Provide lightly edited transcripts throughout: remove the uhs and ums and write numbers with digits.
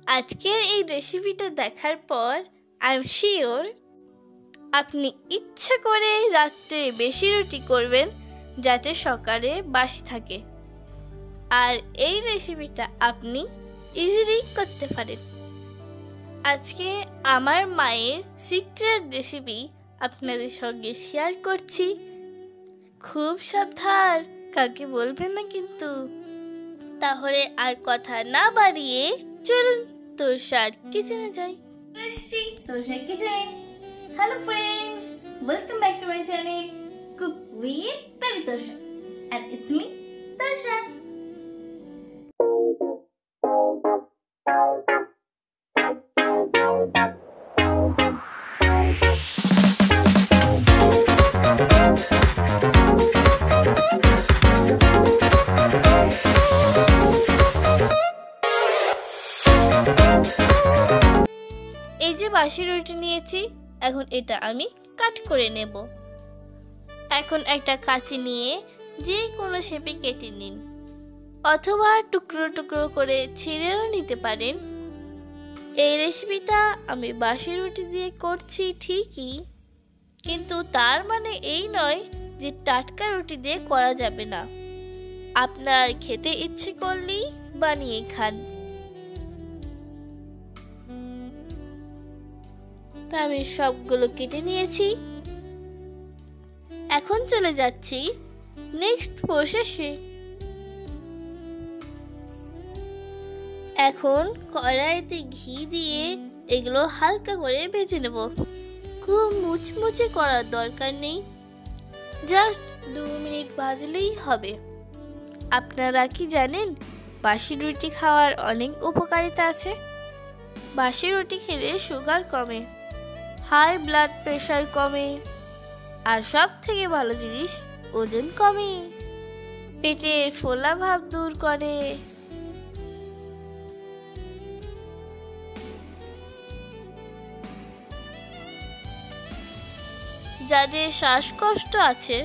আজকের এই রেসিপিটা দেখার পর আই এম শিওর আপনি ইচ্ছা করে রাত্রে বেশি রুটি করবেন যাতে সকালে বাসি থাকে। আর এই রেসিপিটা আপনি ইজিলি করতে পারেন। আজকে আমার মায়ের সিক্রেট রেসিপি আপনাদের সঙ্গে শেয়ার করছি। খুব সাবধান, কাউকে বলবেন না কিন্তু। তাহলে আর কথা না বাড়িয়ে চলুন তোষার কিচেনে যাই। তোষার কিচেনে। Hello friends, welcome back to my channel cook with baby Tosha, and it's me তোষা। এই যে বাসি রুটি নিয়েছি, এখন এটা আমি কাট করে নেব। এখন একটা কাঁচি নিয়ে যে কোনো শেপে কেটে নিন, অথবা টুকরো টুকরো করে ছিঁড়েও নিতে পারেন। এই রেসিপিটা আমি বাসি রুটি দিয়ে করছি ঠিকই, কিন্তু তার মানে এই নয় যে টাটকা রুটি দিয়ে করা যাবে না। আপনার খেতে ইচ্ছে করলেই বানিয়ে খান। আমি সবগুলো কেটে নিয়েছি। এখন চলে যাচ্ছি নেক্সট প্রসেসে। এখন কড়াইতে ঘি দিয়ে এগুলো হালকা করে ভেজে নেব। খুব মুচমুচে করার দরকার নেই, জাস্ট 2 মিনিট ভাজলেই হবে। আপনারা কি জানেন বাসি রুটি খাওয়ার অনেক উপকারিতা আছে? বাসি রুটি খেলে সুগার কমে, হাই ব্লাড প্রেশার কমে, আর সব থেকে ভালো জিনিস ওজন কমে, পেটের ফোলা ভাব দূর করে। যাদের শ্বাসকষ্ট আছে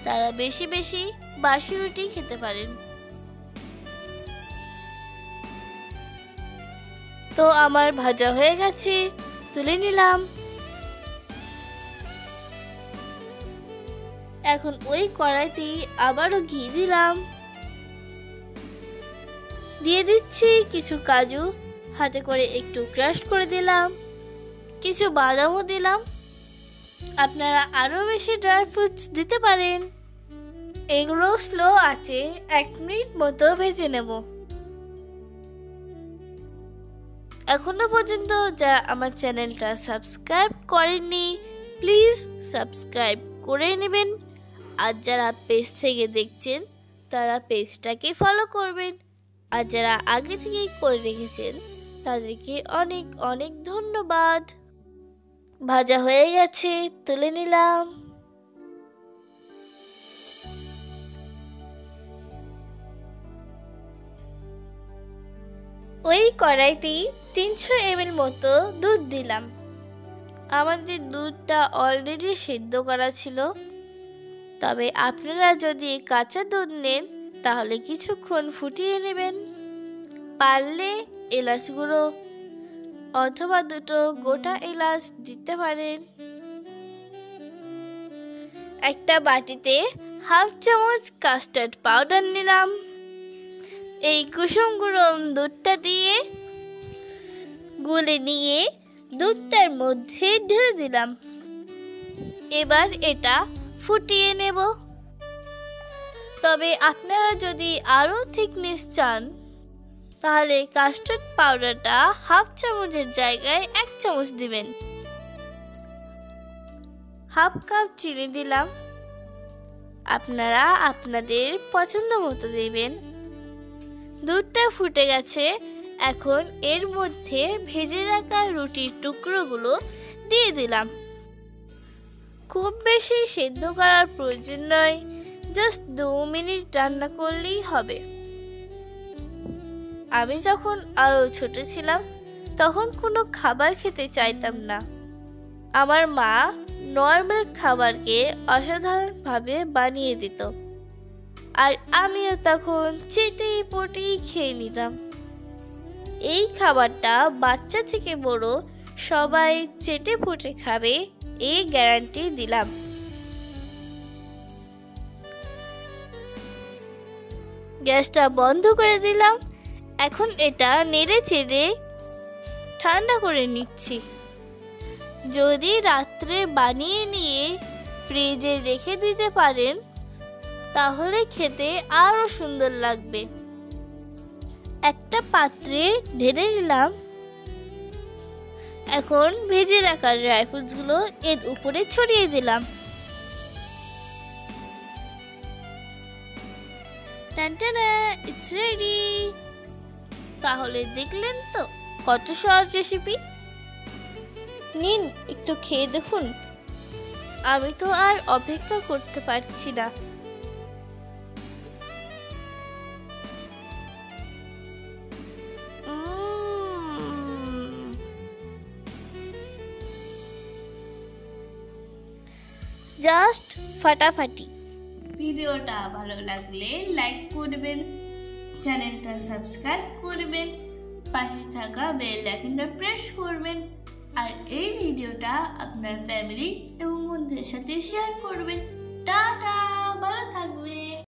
তারা বেশি বেশি বাসি রুটি খেতে পারেন। তো আমার ভাজা হয়ে গেছে, তুলে নিলাম। এখন ওই কড়াইতে আবারও ঘি দিলাম, দিয়ে দিচ্ছি কিছু কাজু, হাতে করে একটু ক্রাশ করে দিলাম, কিছু বাদামও দিলাম। আপনারা আরো বেশি ড্রাই ফ্রুটস দিতে পারেন। এগুলো স্লো আছে 1 মিনিট মতো ভেজে নেব। এখনো পর্যন্ত যারা আমার চ্যানেলটা সাবস্ক্রাইব করেননি, প্লিজ সাবস্ক্রাইব করে নেবেন। আর যারা পেজ থেকে দেখছেন তারা পেজটাকে ফলো করবেন। আর যারা আগে থেকেই করে রেখেছেন তাদেরকে অনেক অনেক ধন্যবাদ। ভাজা হয়ে গেছে, তুলে নিলাম। ওই কড়াইতে 300 ml মতো দুধ দিলাম। আমাদের দুধটা অলরেডি সেদ্ধ করা ছিল, তবে আপনারা যদি কাঁচা দুধ নেন তাহলে কিছুক্ষণ ফুটিয়ে নেবেন। পারলে এলাচ গুঁড়ো অথবা 2টো গোটা এলাচ দিতে পারেন। একটা বাটিতে 1/2 চামচ কাস্টার্ড পাউডার নিলাম। এই কুসুম গরম দুধটা দিয়ে গুলে নিয়ে দুধটার মধ্যে ঢেলে দিলাম। এবার এটা ফুটিয়ে নেব। তবে আপনারা যদি আরো থিকনেস চান তাহলে কাস্টার্ড পাউডারটা 1/2 চামচের জায়গায় 1 চামচ দিবেন। 1/2 কাপ চিনি দিলাম, আপনারা আপনাদের পছন্দ মতো দিবেন। দুধটা ফুটে গেছে, এখন এর মধ্যে ভেজে রাখা রুটির টুকরোগুলো দিয়ে দিলাম। খুব বেশি সেদ্ধ করার প্রয়োজন নয়, জাস্ট 2 মিনিট রান্না করলেই হবে। আমি যখন আরো ছোট ছিলাম তখন কোনো খাবার খেতে চাইতাম না। আমার মা নর্মাল খাবারকে অসাধারণভাবে বানিয়ে দিত, আর আমিও তখন চেটে পটেই খেয়ে নিতাম। এই খাবারটা বাচ্চা থেকে বড় সবাই চেটে পুটে খাবে, এই গ্যারান্টি দিলাম। গ্যাসটা বন্ধ করে দিলাম। এখন এটা নেড়ে চেড়ে ঠান্ডা করে নিচ্ছি। যদি রাত্রে বানিয়ে নিয়ে ফ্রিজে রেখে দিতে পারেন তাহলে খেতে আরো সুন্দর লাগবে। একটা পাত্রে ঢেলে নিলাম। এখন ভেজে রাখা ড্রাই ফ্রুটসগুলো এর উপরে ছড়িয়ে দিলাম। টানটানা, ইটস রেডি। তাহলে দেখলেন তো কত সহজ রেসিপি। নিন, একটু খেয়ে দেখুন। আমি তো আর অপেক্ষা করতে পারছি না। জাস্ট ফাটাফাটি। ভিডিওটা ভালো লাগলে লাইক করবেন, চ্যানেলটা সাবস্ক্রাইব করবেন, পাশে থাকা বেল আইকনটা প্রেস করবেন, আর এই ভিডিওটা আপনার ফ্যামিলি এবং বন্ধুদের সাথে শেয়ার করবেন। টাটা, ভালো থাকবেন।